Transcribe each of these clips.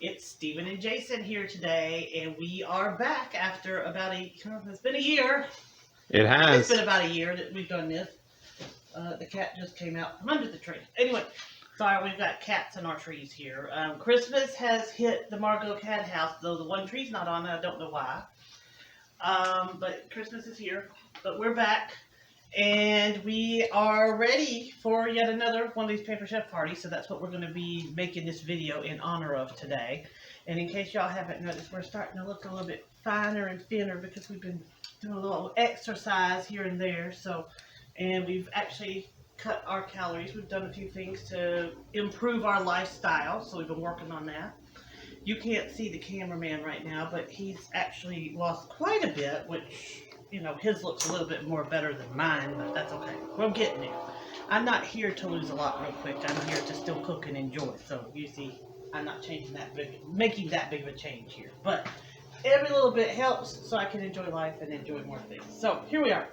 It's Stephen and Jason here today, and we are back after it's been a year. It It's been has. about a year that we've done this. The cat just came out from under the tree. Anyway, sorry, we've got cats in our trees here. Christmas has hit the Margot cat house, though the one tree's not on, I don't know why. But Christmas is here, but we're back. And we are ready for yet another one of these Paper Chef parties, so that's what we're going to be making this video in honor of today. And in case y'all haven't noticed, we're starting to look a little bit finer and thinner because we've been doing a little exercise here and there. And we've actually cut our calories. We've done a few things to improve our lifestyle, so we've been working on that. You can't see the cameraman right now, but he's actually lost quite a bit, which, you know, his looks a little bit more better than mine, but that's okay. We're getting there. I'm not here to lose a lot real quick. I'm here to still cook and enjoy. So you see, I'm not making that big of a change here. But every little bit helps so I can enjoy life and enjoy more things. So here we are.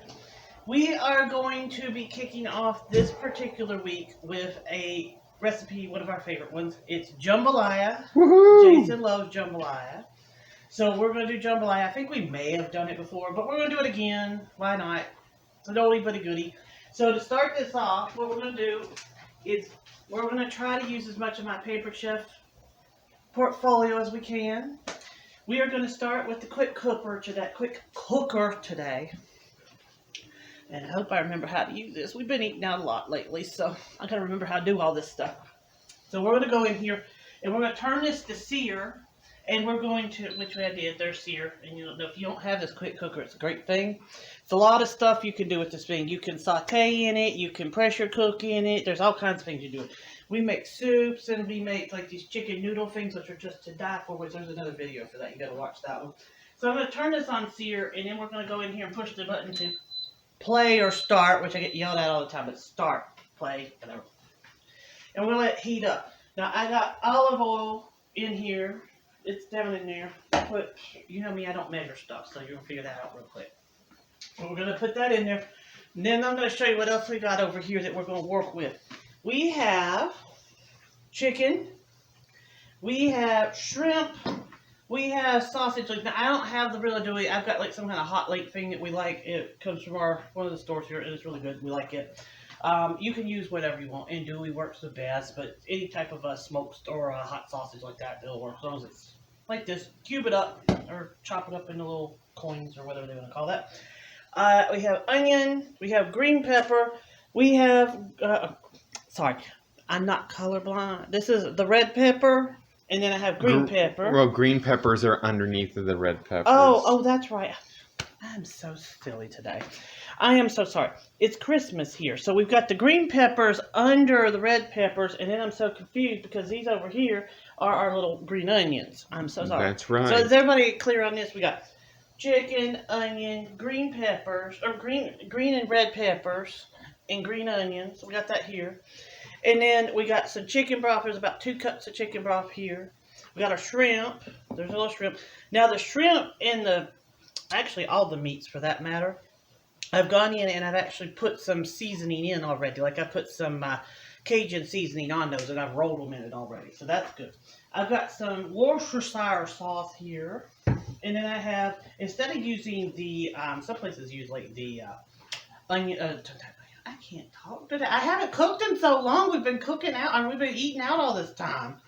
We are going to be kicking off this particular week with a recipe, one of our favorite ones. It's jambalaya. Woohoo! Jason loves jambalaya. So we're going to do jambalaya. I think we may have done it before, but we're going to do it again. Why not? It's an oldie but a goodie. So to start this off, what we're going to do is we're going to try to use as much of my Paper Chef portfolio as we can. We are going to start with the quick cooker today. And I hope I remember how to use this. We've been eating out a lot lately, so I got to remember how to do all this stuff. So we're going to go in here, and we're going to turn this to sear. And we're going to, which I did, there's sear. And you know, if you don't have this quick cooker, it's a great thing. It's a lot of stuff you can do with this thing. You can saute in it, you can pressure cook in it. There's all kinds of things you do. We make soups, and we make like these chicken noodle things, which are just to die for, which there's another video for that. You gotta watch that one. So I'm gonna turn this on sear, and then we're gonna go in here and push the button to play or start, which I get yelled at all the time, but start, play, whatever. And we're gonna let it heat up. Now I got olive oil in here. It's down in there. You know me, I don't measure stuff, so you're going to figure that out real quick. So we're going to put that in there. And then I'm going to show you what else we got over here that we're going to work with. We have chicken. We have shrimp. We have sausage. Now, I don't have the real doughy. I've got like some kind of hot lake thing that we like. It comes from one of the stores here, and it's really good. We like it. You can use whatever you want. Andouille works the best, but any type of a smoked or a hot sausage like that, it'll work as long as it's like this. Cube it up or chop it up into little coins or whatever they want to call that. We have onion. We have green pepper. We have, sorry, I'm not colorblind. This is the red pepper, and then I have green pepper. Well, green peppers are underneath of the red peppers. Oh, that's right. I'm so silly today. I am so sorry. It's Christmas here. So we've got the green peppers under the red peppers, and then I'm so confused because these over here are our little green onions. I'm so sorry. That's right. So is everybody clear on this? We got chicken, onion, green peppers, or green and red peppers, and green onions. We got that here. And then we got some chicken broth. There's about 2 cups of chicken broth here. We got our shrimp. There's a little shrimp. Now the shrimp and actually all the meats for that matter, I've gone in and I've actually put some seasoning in already. Like I put some Cajun seasoning on those and I've rolled them in it already. So that's good. I've got some Worcestershire sauce here. And then I have, instead of using the, some places use like the onion, I can't talk today. I haven't cooked in so long. We've been cooking out and we've been eating out all this time.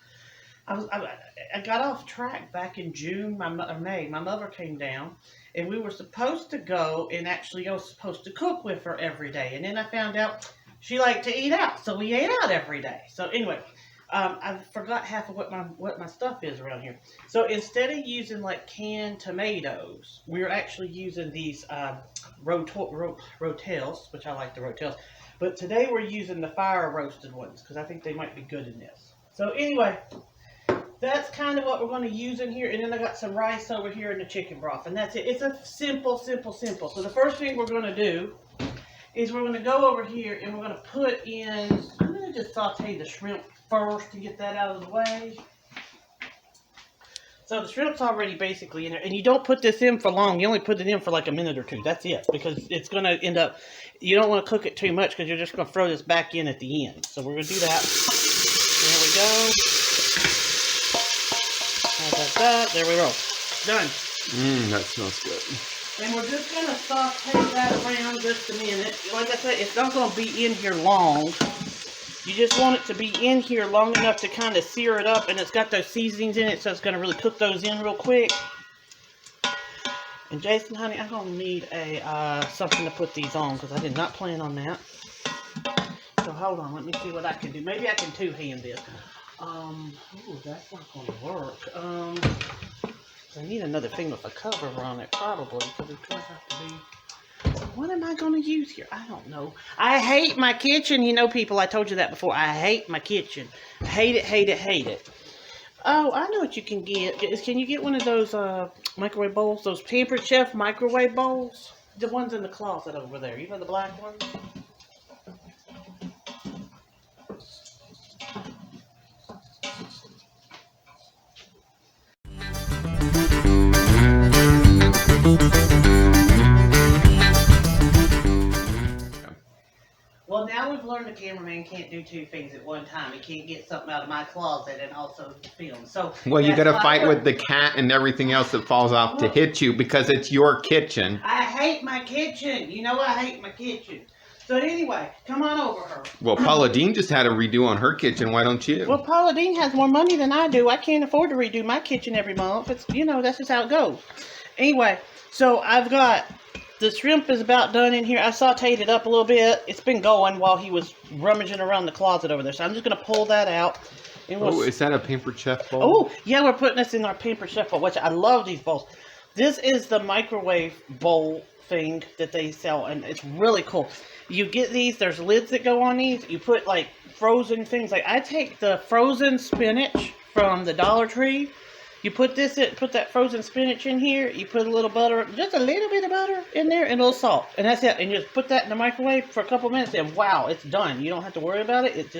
I got off track back in June or May. My mother came down, and we were supposed to go, and actually I was supposed to cook with her every day. And then I found out she liked to eat out, so we ate out every day. So anyway, I forgot half of what my stuff is around here. So instead of using like canned tomatoes, we're actually using these rotels, which I like the rotels. But today we're using the fire roasted ones because I think they might be good in this. So anyway, that's kind of what we're going to use in here. And then I got some rice over here in the chicken broth. And that's it. It's a simple. So the first thing we're going to do is we're going to go over here and we're going to put in, I'm going to just saute the shrimp first to get that out of the way. So the shrimp's already basically in there. And you don't put this in for long. You only put it in for like a minute or two. That's it. Because it's going to end up, you don't want to cook it too much because you're just going to throw this back in at the end. So we're going to do that. There we go. da. There we go. Done. That smells good. And we're just going to saute that around just a minute. Like I said, it's not going to be in here long. You just want it to be in here long enough to kind of sear it up. And it's got those seasonings in it, so it's going to really cook those in real quick. And Jason, honey, I'm going to need something to put these on because I did not plan on that. So hold on, let me see what I can do. Maybe I can two-hand this. Ooh, that's not going to work. I need another thing with a cover on it, probably, because it's going to have to be... So what am I going to use here? I don't know. I hate my kitchen. You know, people, I told you that before. I hate my kitchen. Hate it, hate it, hate it. Oh, I know what you can get. Can you get one of those microwave bowls? Those Pampered Chef microwave bowls? The ones in the closet over there. You know the black ones? Well, now we've learned the cameraman can't do two things at one time. He can't get something out of my closet and also film. So, well, you got to fight with the cat and everything else that falls off to hit you because it's your kitchen. I hate my kitchen. You know I hate my kitchen. So anyway, come on over her. Well, Paula Dean just had a redo on her kitchen. Why don't you? Well, Paula Dean has more money than I do. I can't afford to redo my kitchen every month. It's, you know, that's just how it goes. Anyway, so I've got... The shrimp is about done in here. I sauteed it up a little bit. It's been going while he was rummaging around the closet over there. So I'm just going to pull that out. And is that a Pampered Chef bowl? Oh, yeah, we're putting this in our Pampered Chef bowl, which I love these bowls. This is the microwave bowl thing that they sell, and it's really cool. You get these. There's lids that go on these. You put, like, frozen things. Like, I take the frozen spinach from the Dollar Tree. You put that frozen spinach in here. You put a little butter, just a little bit of butter in there, and a little salt, and that's it. And you just put that in the microwave for a couple minutes, and wow, it's done. You don't have to worry about it.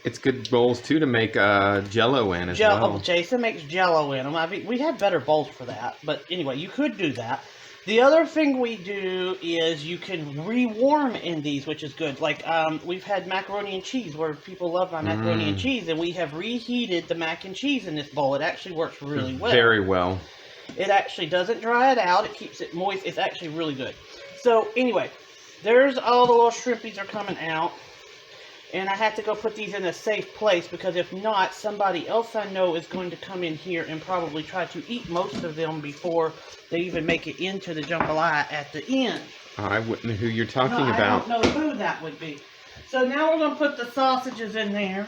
It's good bowls too to make Jello in as well. Oh, Jason makes Jello in them. I mean, we have better bowls for that, but anyway, you could do that. The other thing we do is you can rewarm in these, which is good. Like, we've had macaroni and cheese where people love my macaroni and cheese, and we have reheated the mac and cheese in this bowl. It actually works really well. Very well. It actually doesn't dry it out. It keeps it moist. It's actually really good. So, anyway, there's all the little shrimpies are coming out. And I have to go put these in a safe place because if not, somebody else I know is going to come in here and probably try to eat most of them before they even make it into the jambalaya at the end. I wouldn't know who you're talking about. I don't know who that would be. So now we're going to put the sausages in there.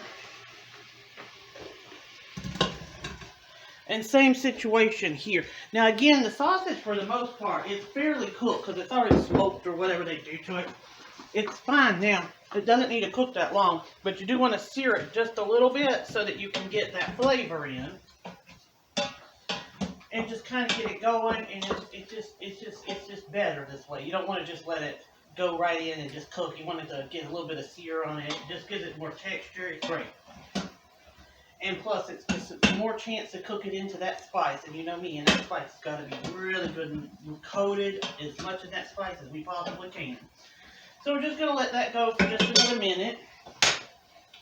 And same situation here. Now again, the sausage for the most part is fairly cooked because it's already smoked or whatever they do to it. It's fine now. It doesn't need to cook that long, but you do want to sear it just a little bit so that you can get that flavor in. And just kind of get it going, and it's just better this way. You don't want to just let it go right in and just cook. You want it to get a little bit of sear on it. It just gives it more texture. It's great. And plus, it's just more chance to cook it into that spice. And you know me, and that spice has got to be really good and coated as much of that spice as we possibly can. So we're just going to let that go for just another minute.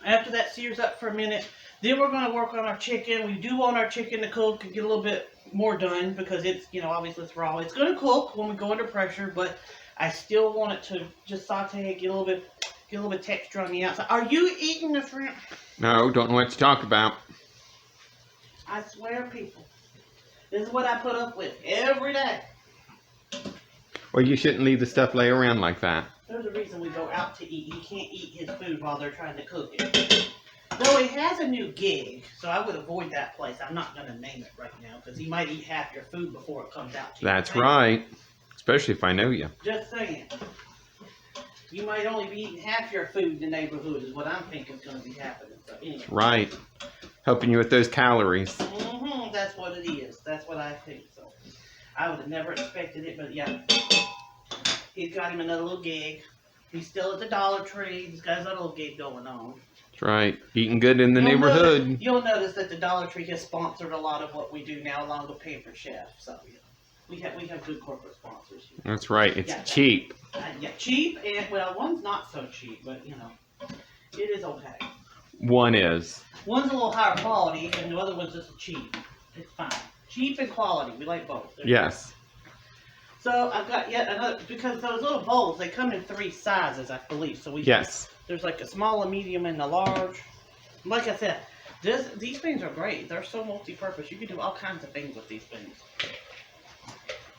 After that sears up for a minute, then we're going to work on our chicken. We do want our chicken to cook and get a little bit more done because it's, you know, obviously it's raw. It's going to cook when we go under pressure, but I still want it to just saute it, get a little bit texture on the outside. Are you eating the shrimp? No, don't know what to talk about. I swear, people, this is what I put up with every day. Well, you shouldn't leave the stuff lay around like that. There's a reason we go out to eat. He can't eat his food while they're trying to cook it. Though he has a new gig, so I would avoid that place. I'm not going to name it right now because he might eat half your food before it comes out to you. That's right. Especially if I know you. Just saying. You might only be eating half your food in the neighborhood is what I'm thinking is going to be happening. So anyway. Right. Helping you with those calories. That's what it is. That's what I think. So I would have never expected it, but yeah. He's got him another little gig. He's still at the Dollar Tree. He's got his other little gig going on. That's right. Eating good in the neighborhood. You'll notice that the Dollar Tree has sponsored a lot of what we do now along with Pampered Chef. So yeah, we have good corporate sponsors. That's right. It's cheap. Yeah, cheap. And well, one's not so cheap, but you know, it is okay. One is. One's a little higher quality, and the other one's just cheap. It's fine. Cheap and quality. We like both. Yes. So I've got yet another, because those little bowls, they come in 3 sizes, I believe. So Yes. there's like a small, a medium, and a large. Like I said, these things are great. They're so multi-purpose. You can do all kinds of things with these things.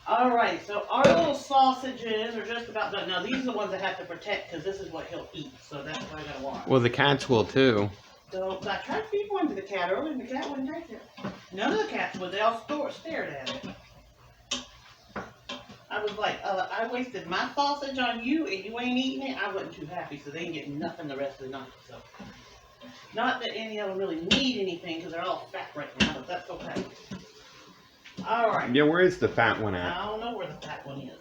Alright, so our little sausages are just about done. Now these are the ones I have to protect because this is what he'll eat. So that's what I gotta watch. Well, the cats will too. So I tried to feed one to the cat earlier and the cat wouldn't take it. None of the cats would. They all stared at it. I was like, I wasted my sausage on you and you ain't eating it. I wasn't too happy, so they didn't get nothing the rest of the night. So, not that any of them really need anything because they're all fat right now, but that's okay. Alright. Yeah, where is the fat one at? I don't know where the fat one is.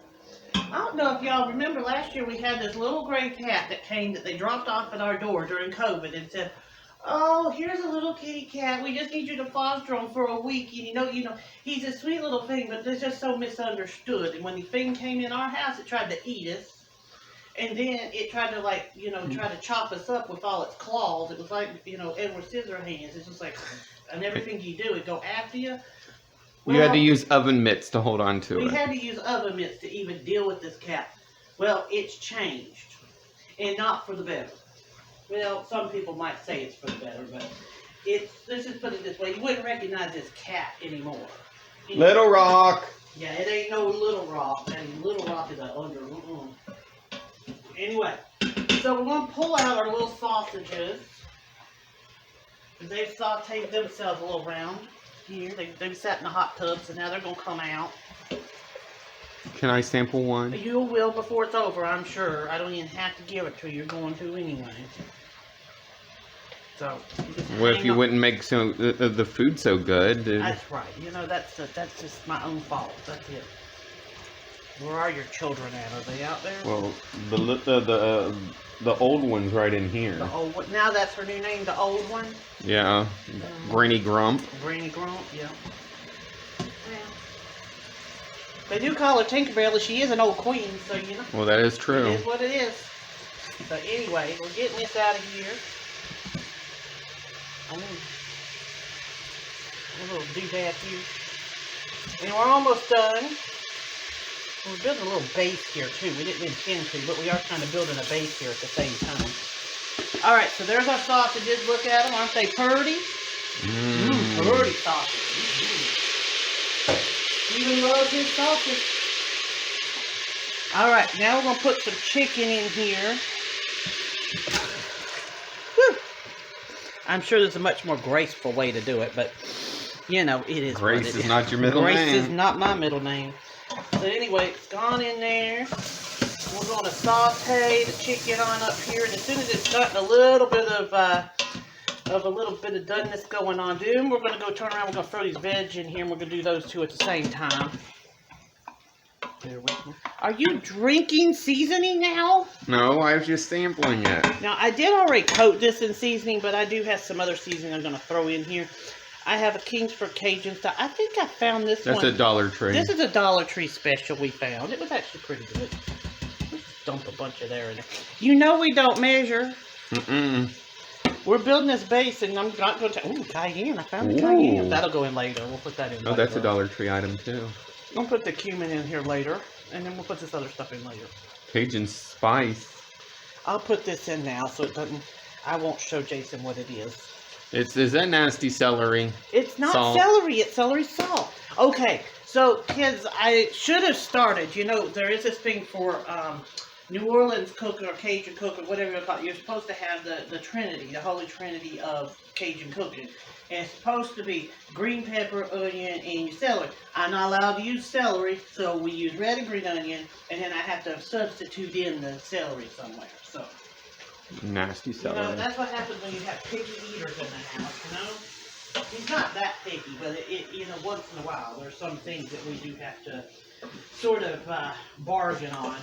I don't know if y'all remember last year we had this little gray cat that they dropped off at our door during COVID and said, oh, here's a little kitty cat. We just need you to foster him for a week. And you know, he's a sweet little thing, but they're just so misunderstood. And when the thing came in our house, it tried to eat us. And then it tried to try to chop us up with all its claws. It was like, Edward Scissorhands. It's just like, and everything you do, it go after you. You had to use oven mitts to hold on to it. We had to use oven mitts to even deal with this cat. Well, it's changed. And not for the better. Well, some people might say it's for the better, but let's just put it this way. You wouldn't recognize this cat anymore. Little Rock! Yeah, it ain't no Little Rock. And Little Rock is Anyway, so we're going to pull out our little sausages. They've sauteed themselves a little round here. They've sat in the hot tub, so now they're going to come out. Can I sample one? You will before it's over, I'm sure. I don't even have to give it to you. You're going to anyway. So. Well, if you wouldn't make the food so good. That's right. That's just my own fault. That's it. Where are your children at? Are they out there? Well, the old one's right in here. The old one. Now that's her new name, the old one? Yeah. Granny Grump. Granny Grump, yeah. They do call her Tinkerbell, and she is an old queen, so Well, that is true. It is what it is. So anyway, we're getting this out of here. A little doodad here. And we're almost done. We're building a little base here, too. We didn't intend to, but we are kind of building a base here at the same time. Alright, so there's our sausages. Look at them. Aren't they purty? Purty sausages. Steven loves his sausage. Alright, now we're going to put some chicken in here. Whew. I'm sure there's a much more graceful way to do it, but, it is Grace is not your middle name. Grace is not my middle name. So anyway, it's gone in there. We're going to saute the chicken on up here, and as soon as it's gotten a little bit of doneness going on, then we're going to go turn around. We're going to throw these veg in here, and we're going to do those two at the same time. Bear with me. Are you drinking seasoning now? No, I was just sampling it. Now, I did already coat this in seasoning, but I do have some other seasoning I'm going to throw in here. I have a Kingsford Cajun style. I think I found this one. That's a Dollar Tree. This is a Dollar Tree special we found. It was actually pretty good. Let's dump a bunch of there in there. We don't measure. We're building this base, and I'm not going to... Ooh, cayenne. I found the cayenne. That'll go in later. We'll put that in later. Oh, that's a Dollar Tree item, too. I'll put the cumin in here later, and then we'll put this other stuff in later. Cajun spice. I'll put this in now, so it doesn't... I won't show Jason what it is. Is that nasty celery? It's not salt. celery, it's celery salt. Okay, so kids, I should have started. There is this thing for New Orleans cooking or Cajun cooking, whatever you call it. You're supposed to have the Trinity, the Holy Trinity of Cajun cooking. And it's supposed to be green pepper, onion, and your celery. I'm not allowed to use celery, so we use red and green onion, and then I have to substitute in the celery somewhere. So. Nasty celery. That's what happens when you have picky eaters in the house, He's not that picky, but once in a while, there's some things that we do have to sort of bargain on.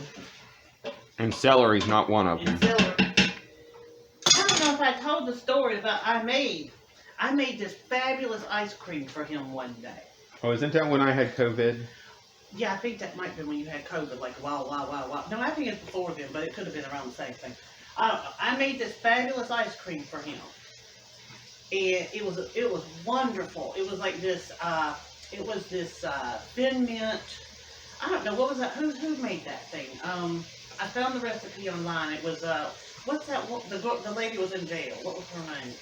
And celery's not one of them. And celery. I don't know if I told the story about I made this fabulous ice cream for him one day. Oh, isn't that when I had COVID? Yeah, I think that might have been when you had COVID, like wow. No, I think it's before then, but it could have been around the same thing. I don't know. I made this fabulous ice cream for him, and it was wonderful. It was like this It was this thin mint. I don't know what was that. Who made that thing? I found the recipe online. It was what's that? The lady was in jail. What was her name?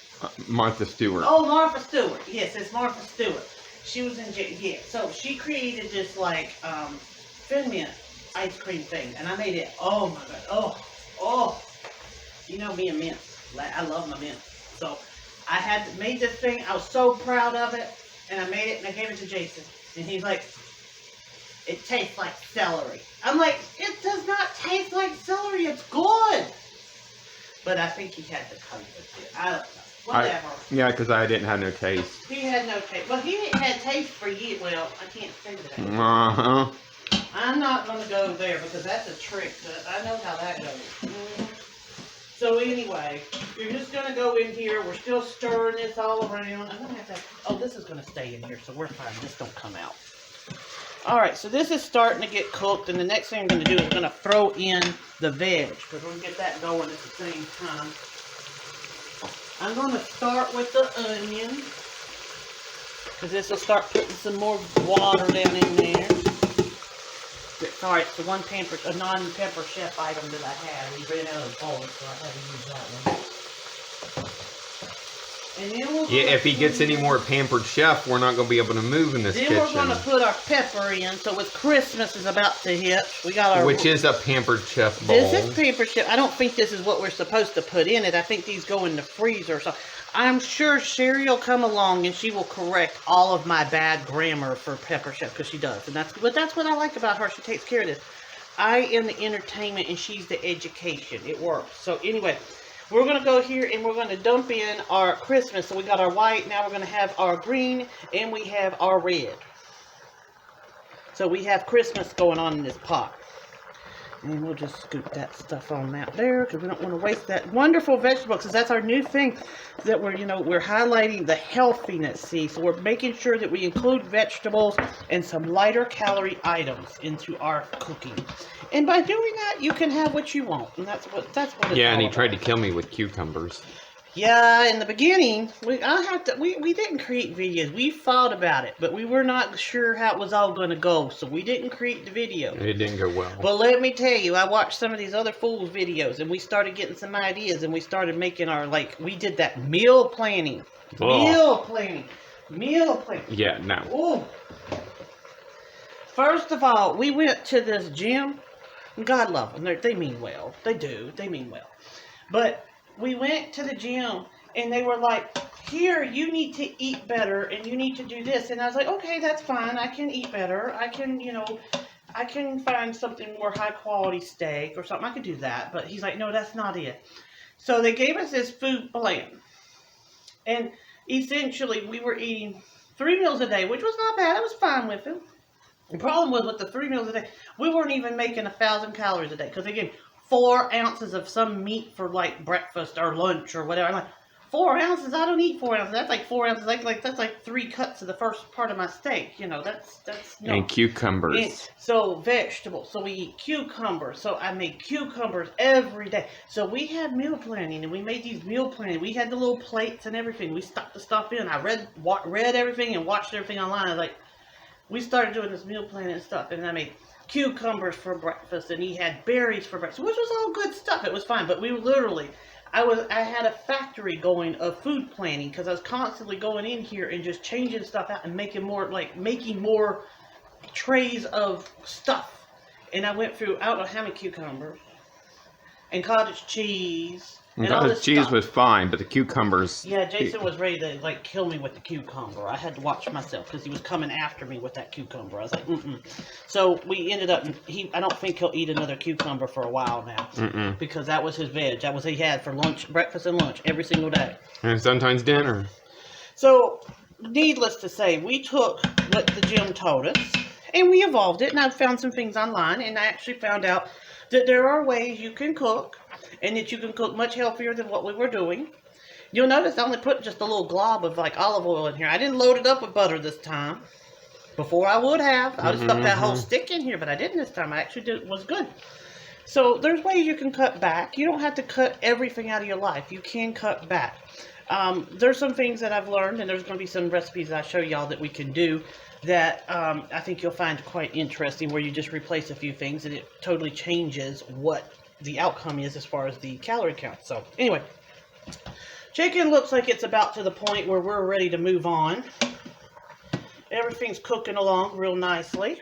Martha Stewart. Oh, Martha Stewart. Yes, it's Martha Stewart. She was in jail. Yeah. So she created this like thin mint ice cream thing, and I made it. Oh my god. Oh. You know me and mint. I love my mint. So I had made this thing. I was so proud of it, and I made it, and I gave it to Jason, and he's like, "It tastes like celery." I'm like, "It does not taste like celery. It's good." But I think he had the color too. I don't know. Whatever. Yeah, because I didn't have no taste. He had no taste. Well, he didn't have taste for you. Well, I can't say that. Uh-huh. I'm not going to go there because that's a trick. I know how that goes. So anyway, you're just going to go in here. We're still stirring this all around. I'm going to have to... Oh, this is going to stay in here, so we're fine. This don't come out. All right, so this is starting to get cooked, and the next thing I'm going to do is I'm going to throw in the veg because we're going to get that going at the same time. I'm going to start with the onion because this will start putting some more water down in there. Sorry, it's the one a non-Pampered Chef item that I had. We ran out of bowl, so I had to use that one. And then Yeah, if he gets any more Pampered Chef, we're not going to be able to move in this kitchen. Then we're going to put our pepper in. So with Christmas is about to hit, we got our... Which is a Pampered Chef bowl. This is Pampered Chef. I don't think this is what we're supposed to put in it. I think these go in the freezer or something. I'm sure Sherry will come along and she will correct all of my bad grammar for Pampered Chef because she does. And that's what I like about her. She takes care of this. I am the entertainment and she's the education. It works. So anyway... We're going to go here and we're going to dump in our Christmas. So we got our white, now we're going to have our green, and we have our red. So we have Christmas going on in this pot. And we'll just scoop that stuff on out there because we don't want to waste that wonderful vegetable because that's our new thing that we're highlighting the healthiness. See, so we're making sure that we include vegetables and some lighter calorie items into our cooking. And by doing that, you can have what you want, and that's what it's Yeah, and he all tried about. to kill me with cucumbers. Yeah, in the beginning, we didn't create videos. We thought about it, but we were not sure how it was all going to go, so we didn't create the video. It didn't go well. But let me tell you, I watched some of these other fools' videos, and we started getting some ideas, and we started making our, we did that meal planning. Oh. Meal planning. Yeah, no. Ooh. First of all, we went to this gym. God love them. They mean well. They do. They mean well. But we went to the gym, and they were like, here, you need to eat better, and you need to do this. And I was like, okay, that's fine. I can eat better. I can find something more high-quality steak or something. I could do that. But he's like, no, that's not it. So they gave us this food plan. And essentially, we were eating 3 meals a day, which was not bad. I was fine with it. The problem was with the 3 meals a day, we weren't even making 1,000 calories a day. Because they gave 4 ounces of some meat for like breakfast or lunch or whatever. I'm like, 4 ounces? I don't eat 4 ounces. That's like 4 ounces. That's like 3 cuts of the first part of my steak. You know, that's no. And cucumbers. And so vegetables. So we eat cucumbers. So I made cucumbers every day. So we had meal planning, and we made these meal planning. We had the little plates and everything. We stuck the stuff in. I read everything and watched everything online. I was like, we started doing this meal planning and stuff, and I made cucumbers for breakfast, and he had berries for breakfast, which was all good stuff. It was fine, but we were literally, I had a factory going of food planning because I was constantly going in here and just changing stuff out and making more trays of stuff. And I went through, I don't know how many cucumbers and cottage cheese. And all Cottage this cheese stuff. was fine, but the cucumbers... Yeah, Jason was ready to, kill me with the cucumber. I had to watch myself because he was coming after me with that cucumber. I was like, So we ended up, I don't think he'll eat another cucumber for a while now. Because that was his veg. That was what he had for lunch, breakfast and lunch every single day. And sometimes dinner. So, needless to say, we took what the gym told us and we evolved it. And I found some things online, and I actually found out that there are ways you can cook, and that you can cook much healthier than what we were doing. You'll notice I only put just a little glob of olive oil in here. I didn't load it up with butter this time. Before I would have. I would have stuck that whole stick in here, but I didn't this time. I actually did. It was good. So there's ways you can cut back. You don't have to cut everything out of your life. You can cut back. There's some things that I've learned, and there's going to be some recipes I show y'all that we can do that I think you'll find quite interesting, where you just replace a few things and it totally changes what the outcome is as far as the calorie count. So anyway, chicken looks like it's about to the point where we're ready to move on. Everything's cooking along real nicely.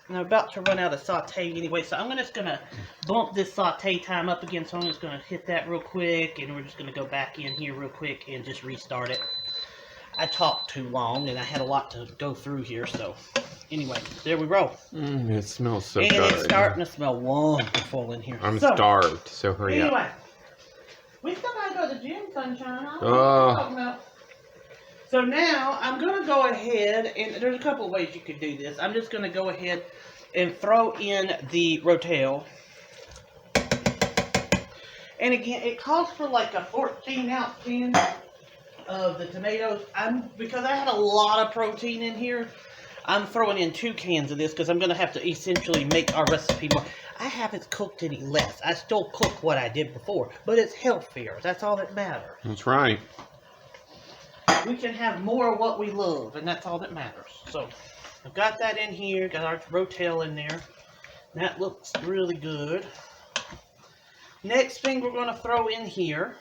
And I'm about to run out of saute anyway, so I'm just going to bump this saute time up again. So I'm just going to hit that real quick, and we're just going to go back in here real quick and just restart it. I talked too long, and I had a lot to go through here, so anyway, there we go. It smells so and good. And it's starting to smell wonderful in here. I'm starved, so hurry anyway, up. We still got to go to the gym, sunshine. I don't know what you're talking about. So now, I'm going to go ahead, and there's a couple of ways you could do this. I'm just going to go ahead and throw in the rotel. And again, it calls for like a 14-ounce can of the tomatoes. Because I had a lot of protein in here, I'm throwing in 2 cans of this because I'm going to have to essentially make our recipe more. I haven't cooked any less. I still cook what I did before, but it's healthier. That's all that matters. That's right. We can have more of what we love, and that's all that matters. So, I've got that in here, got our rotel in there. That looks really good. Next thing we're going to throw in here,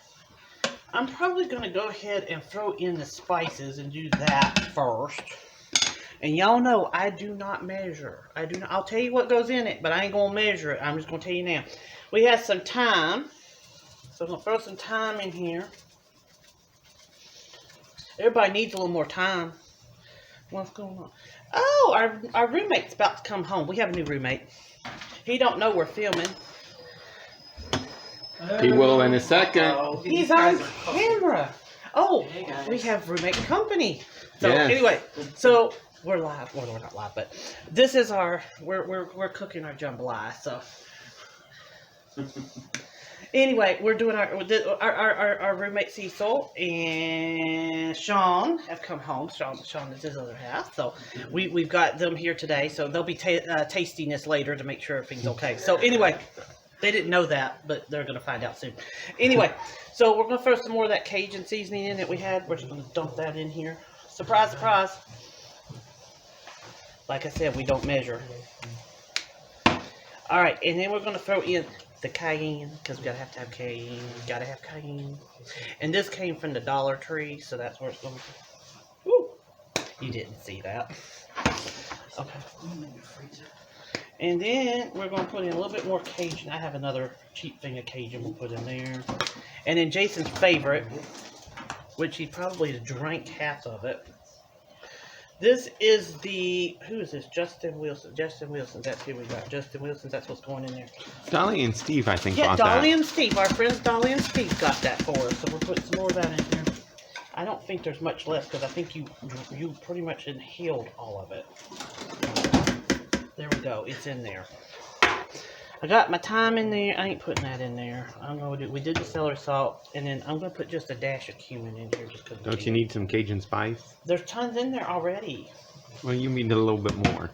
I'm probably going to go ahead and throw in the spices and do that first. And y'all know I do not measure. I'll tell you what goes in it, but I ain't going to measure it. I'm just going to tell you now. We have some thyme. So I'm going to throw some thyme in here. Everybody needs a little more time. What's going on? Oh, our roommate's about to come home. We have a new roommate. He don't know we're filming. He will in a second. He's on camera. Oh, we have roommate company. So anyway, so we're live. Well, we're not live, but this is we're cooking our jambalaya. So anyway, we're doing our roommate Cecil and Sean have come home. Sean is his other half. So we've got them here today. So they'll be tasting this later to make sure everything's okay. So anyway, they didn't know that, but they're going to find out soon. Anyway, so we're going to throw some more of that Cajun seasoning in that we had. We're just going to dump that in here. Surprise, surprise. Like I said, we don't measure. All right, and then we're going to throw in the cayenne, because we have to have cayenne. Gotta have cayenne. And this came from the Dollar Tree, so that's where it's going to be. Woo! You didn't see that. Okay. And then we're going to put in a little bit more Cajun. I have another cheap thing of Cajun we'll put in there. And then Jason's favorite, which he probably drank half of it. This is who is this? Justin Wilson. Justin Wilson, that's who we got. Justin Wilson, that's what's going in there. Dolly and Steve, I think, yeah, bought Dolly that. and Steve. Our friends Dolly and Steve got that for us. So we're putting some more of that in here. I don't think there's much left because I think you pretty much inhaled all of it. There we go. It's in there. I got my thyme in there. I ain't putting that in there. We did the celery salt, and then I'm gonna put just a dash of cumin in here just because. Don't you need some Cajun spice? There's tons in there already. Well, you need a little bit more.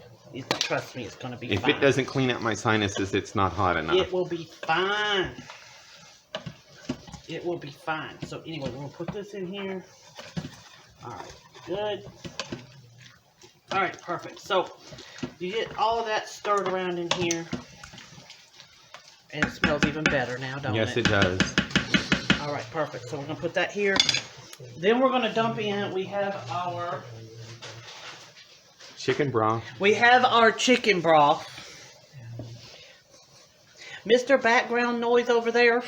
Trust me, it's gonna be if fine. If it doesn't clean out my sinuses, it's not hot enough. It will be fine. It will be fine. So anyway, we're gonna put this in here. All right, good. All right, perfect. So you get all of that stirred around in here. And it smells even better now, don't it? Yes, it does. All right, perfect. So we're going to put that here. Then we're going to dump in, we have our... chicken broth. We have our chicken broth. Mr. Background noise over there.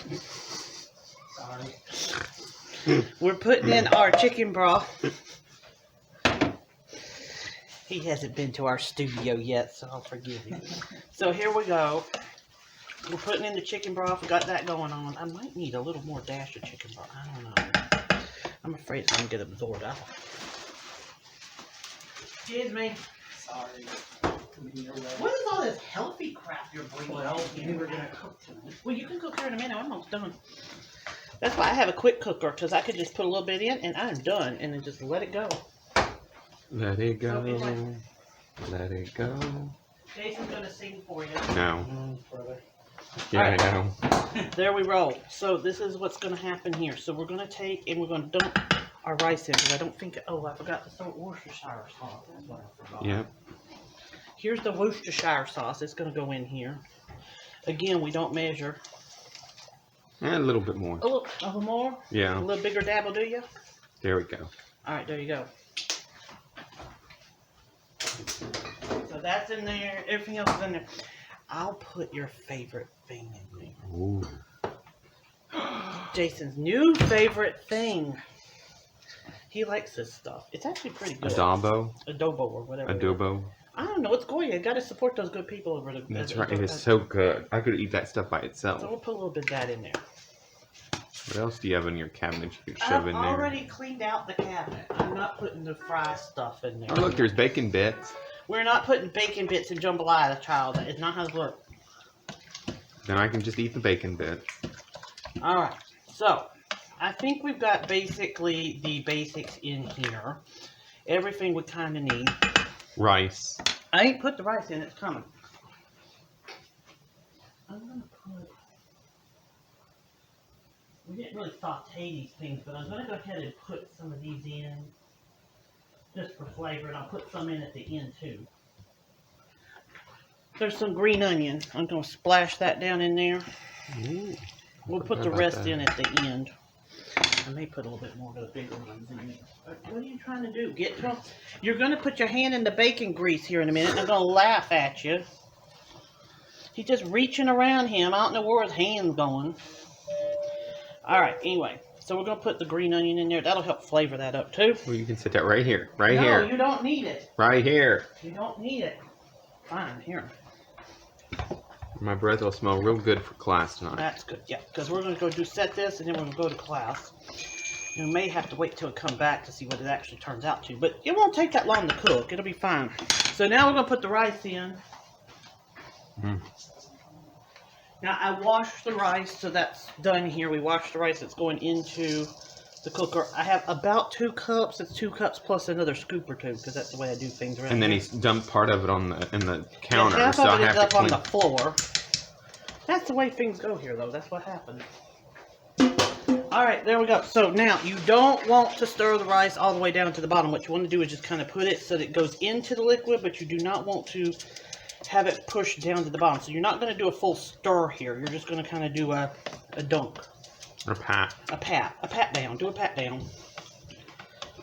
Sorry. We're putting in our chicken broth. He hasn't been to our studio yet, so I'll forgive him. So here we go. We're putting in the chicken broth. We got that going on. I might need a little more dash of chicken broth. I don't know. I'm afraid it's going to get absorbed out. Excuse me. Sorry. What is all this healthy crap you're bringing? Well, you were going to cook tonight. Well, you can cook here in a minute. I'm almost done. That's why I have a quick cooker, because I could just put a little bit in, and I'm done, and then just let it go. Let it go. Let it go. Jason's going to sing for you. No. Yeah, Alright. I know. There we roll. So this is what's going to happen here. So we're going to take and we're going to dump our rice in because I don't think. Oh, I forgot to throw Worcestershire sauce. That's what I forgot. Yeah. Here's the Worcestershire sauce. It's going to go in here. Again, we don't measure. A little bit more. A little more. Yeah. A little bigger dab will do you. There we go. All right, there you go. So that's in there. Everything else is in there. I'll put your favorite thing in there. Ooh. Jason's new favorite thing. He likes this stuff. It's actually pretty good. Adobo. Adobo or whatever. Adobo. I don't know. It's Goya. You got to support those good people over there. That's right. It is so good. I could eat that stuff by itself. So we'll put a little bit of that in there. What else do you have in your cabinet you can shove I've in there? already cleaned out the cabinet. I'm not putting the fry stuff in there. Oh, look, there's bacon bits. We're not putting bacon bits in jambalaya, child. That is not how it works. Then I can just eat the bacon bits. Alright, so I think we've got basically the basics in here. Everything we kind of need. Rice. I ain't put the rice in, it's coming. I'm going to put... We didn't really saute these things, but I'm going to go ahead and put some of these in. Just for flavor, and I'll put some in at the end too. There's some green onion. I'm going to splash that down in there. Ooh, We'll put the rest in at the end. I may put a little bit more of the bigger ones in there. What are you trying to do? Get to them? You're going to put your hand in the bacon grease here in a minute, and I'm going to laugh at you. He's just reaching around him. I don't know where his hand's going. Alright, anyway. So we're going to put the green onion in there. That'll help flavor that up too. Well, you can sit that right here. Right no, here. No, you don't need it. Right here. You don't need it. Fine, here. My breath will smell real good for class tonight. That's good, yeah. Because we're going to go set this, and then we're going to go to class. We may have to wait till it comes back to see what it actually turns out to. But it won't take that long to cook. It'll be fine. So now we're going to put the rice in. Mm. Now, I washed the rice, so that's done here. We washed the rice. It's going into the cooker. I have about 2 cups. It's 2 cups plus another scoop or two, because that's the way I do things around And then here. he's dumped part of it on in the counter, Yeah, half so of I it is have up to on clean. the floor. That's the way things go here, though. That's what happens. Alright, there we go. So now, you don't want to stir the rice all the way down to the bottom. What you want to do is just kind of put it so that it goes into the liquid, but you do not want to have it pushed down to the bottom. So you're not going to do a full stir here. You're just going to kind of do a dunk. Or pat. A pat down. Do a pat down.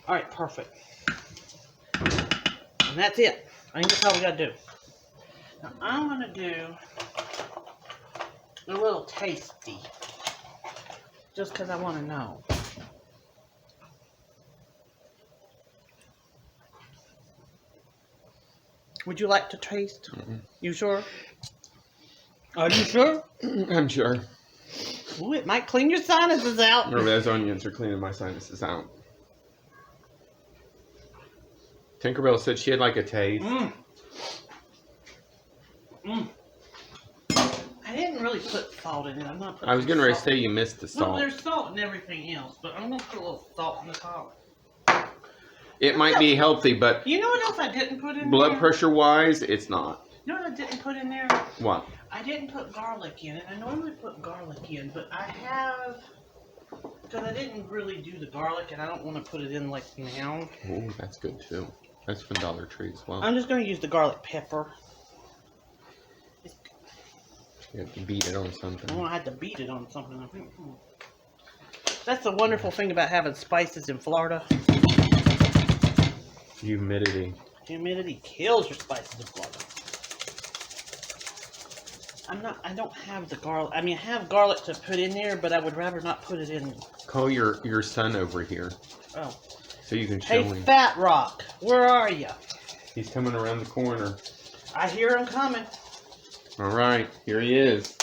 Alright, perfect. And that's it. I think that's all we got to do. Now, I'm going to do a little tasty. Just because I want to know. Would you like to taste? Mm-mm. You sure? Are you sure? I'm sure. Ooh, it might clean your sinuses out. Or those onions are cleaning my sinuses out. Tinkerbell said she had like a taste. Mmm. Mmm. I didn't really put salt in it. I'm not putting I was getting ready to salt. say you missed the Well, salt. there's salt and everything else, but I'm going to put a little salt in the top. It might be healthy, but You know what else I didn't put in blood there? pressure wise, it's not. You know what I didn't put in there? What? I didn't put garlic in it. I normally put garlic in, but I have... Because I didn't really do the garlic, and I don't want to put it in like now. Oh, that's good too. That's from Dollar Tree as well. I'm just going to use the garlic pepper. You have to beat it on I something. had to beat it on something. I think. That's the wonderful thing about having spices in Florida. Humidity. Humidity kills your spices in Florida. I don't have the garlic. I mean, I have garlic to put in there, but I would rather not put it in. Call your son over here Oh. so you can show Hey, him. Fat Rock, where are you? He's coming around the corner. I hear him coming. All right, here he is.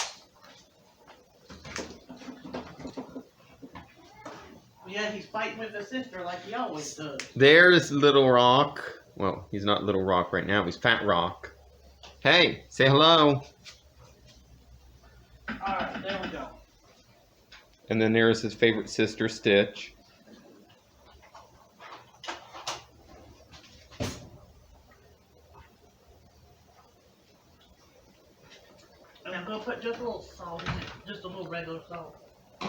Yeah, he's fighting with his sister like he always does. There's Little Rock. Well, he's not Little Rock right now. He's Fat Rock. Hey, say hello. Alright, there we go. And then there's his favorite sister, Stitch. And I'm going gonna put just a little salt in it, just a little regular salt. I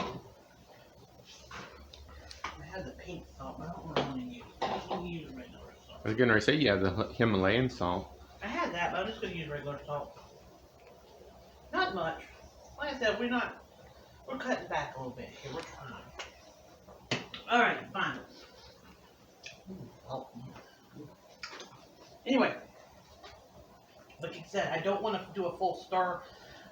had the pink salt, but I don't really want to use it. I'm just gonna use regular salt. I was gonna say you have the Himalayan salt. I had that, but I'm just gonna use regular salt. Not much. Like I said, we're cutting back a little bit here. We're trying. All right, fine. Anyway, like I said, I don't want to do a full stir.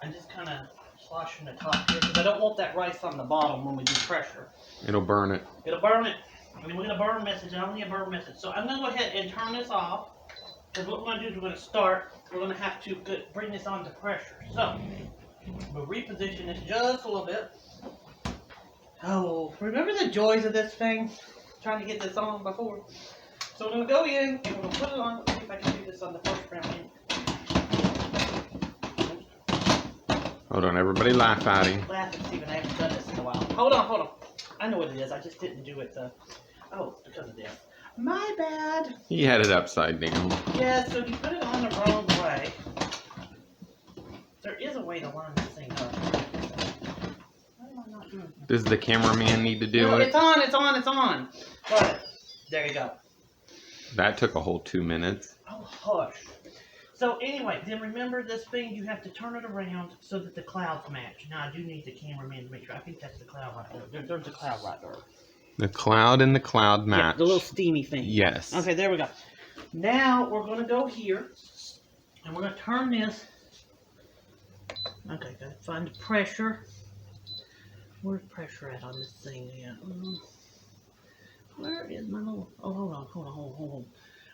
I'm just kind of sloshing the top here because I don't want that rice on the bottom when we do pressure. It'll burn it. It'll burn it. I mean, we're going to burn message. I don't need a burn message. So I'm going to go ahead and turn this off. Because what we're going to do is we're going to start. We're going to have to bring this on to pressure. So we'll reposition this just a little bit. Oh, remember the joys of this thing? Trying to get this on before. So we're going to go in and we're going to put it on. Let's see if I can do this on the first round. Hold on, everybody laugh at him. Laugh and Steven, I haven't done this in a while. Hold on. I know what it is. I just didn't do it. Oh, because of this. My bad. He had it upside down. Yeah, so you put it on the wrong way. There is a way to line this thing up. Why am I not doing it? Does the cameraman need to do No, it? It's on. But there you go. That took a whole 2 minutes. Oh, hush. So anyway, then remember this thing, you have to turn it around so that the clouds match. Now I do need the cameraman to make sure. I think that's the cloud right there. There's a cloud right there. The cloud and the cloud match. Yeah, the little steamy thing. Yes. Okay, there we go. Now we're going to go here, and we're going to turn this. Okay, gotta find the pressure. Where's pressure at on this thing? Yeah. Where is my little? Oh, hold on.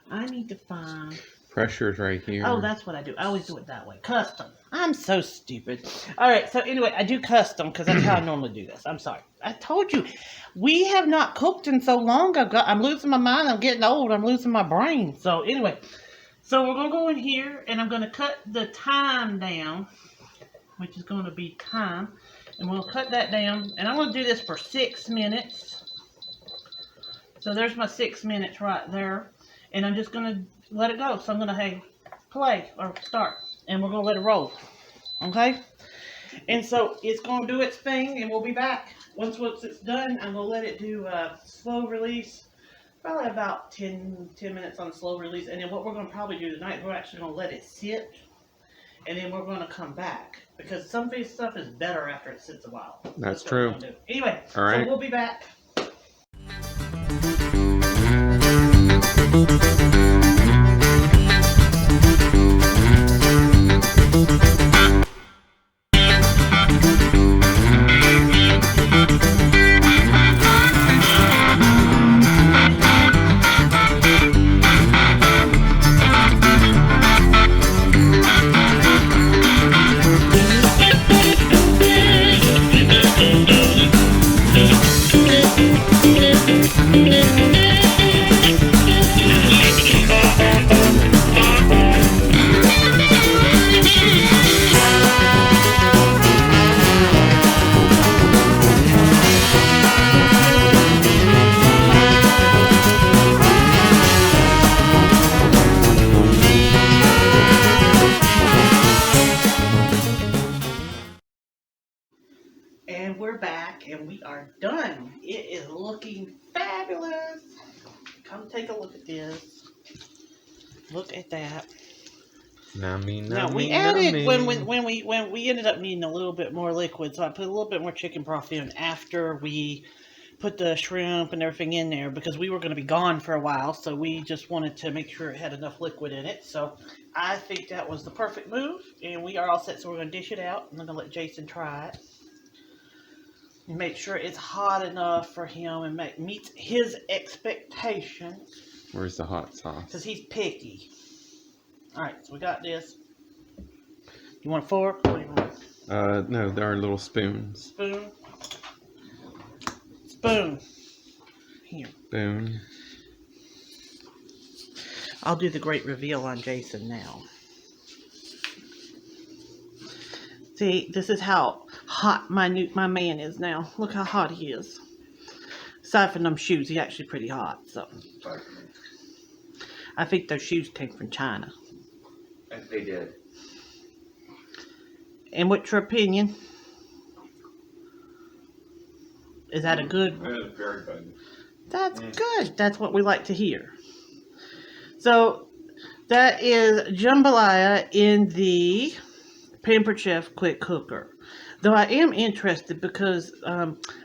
I need to find. Pressure's right here. Oh, that's what I do. I always do it that way. Custom. I'm so stupid. All right, so anyway, I do custom because that's how I normally do this. I'm sorry. I told you, we have not cooked in so long. I'm losing my mind. I'm getting old. I'm losing my brain. So anyway, so we're going to go in here, and I'm going to cut the time down, which is going to be time. And we'll cut that down. And I'm going to do this for 6 minutes. So there's my 6 minutes right there. And I'm just going to let it go. So I'm going to, hey, play or start. And we're going to let it roll. Okay? And so it's going to do its thing, and we'll be back. Once it's done, I'm going to let it do a slow release. Probably about 10 minutes on slow release. And then what we're going to probably do tonight, we're actually going to let it sit. And then we're going to come back. Because some of this stuff is better after it sits a while. That's true. Anyway, all right. So we'll be back. And we're back, and we are done. It is looking fabulous. Come take a look at this. Look at that. Now we added when we ended up needing a little bit more liquid, so I put a little bit more chicken broth in after we put the shrimp and everything in there because we were going to be gone for a while, so we just wanted to make sure it had enough liquid in it. So I think that was the perfect move, and we are all set. So we're going to dish it out. I'm going to let Jason try it. And make sure it's hot enough for him and meets his expectations. Where's the hot sauce? Because he's picky. Alright, so we got this. You want a fork? What do you want? No, there are little spoons. Spoon. Spoon. Here. Spoon. I'll do the great reveal on Jason now. See, this is how hot my man is now. Look how hot he is. Aside from them shoes, he's actually pretty hot. So, I think those shoes came from China. They did. And what's your opinion? Is that a good? That is very good. That's good. That's what we like to hear. So that is jambalaya in the Pampered Chef quick cooker. Though I am interested because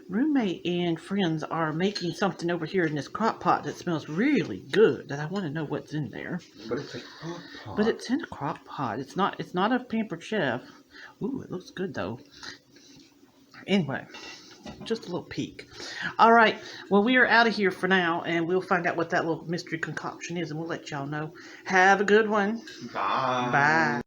roommate and friends are making something over here in this crock pot that smells really good. And I want to know what's in there. But it's a crock pot. But it's in a crock pot. It's not a Pampered Chef. Ooh, it looks good though. Anyway, just a little peek. All right. Well, we are out of here for now, and we'll find out what that little mystery concoction is, and we'll let y'all know. Have a good one. Bye. Bye.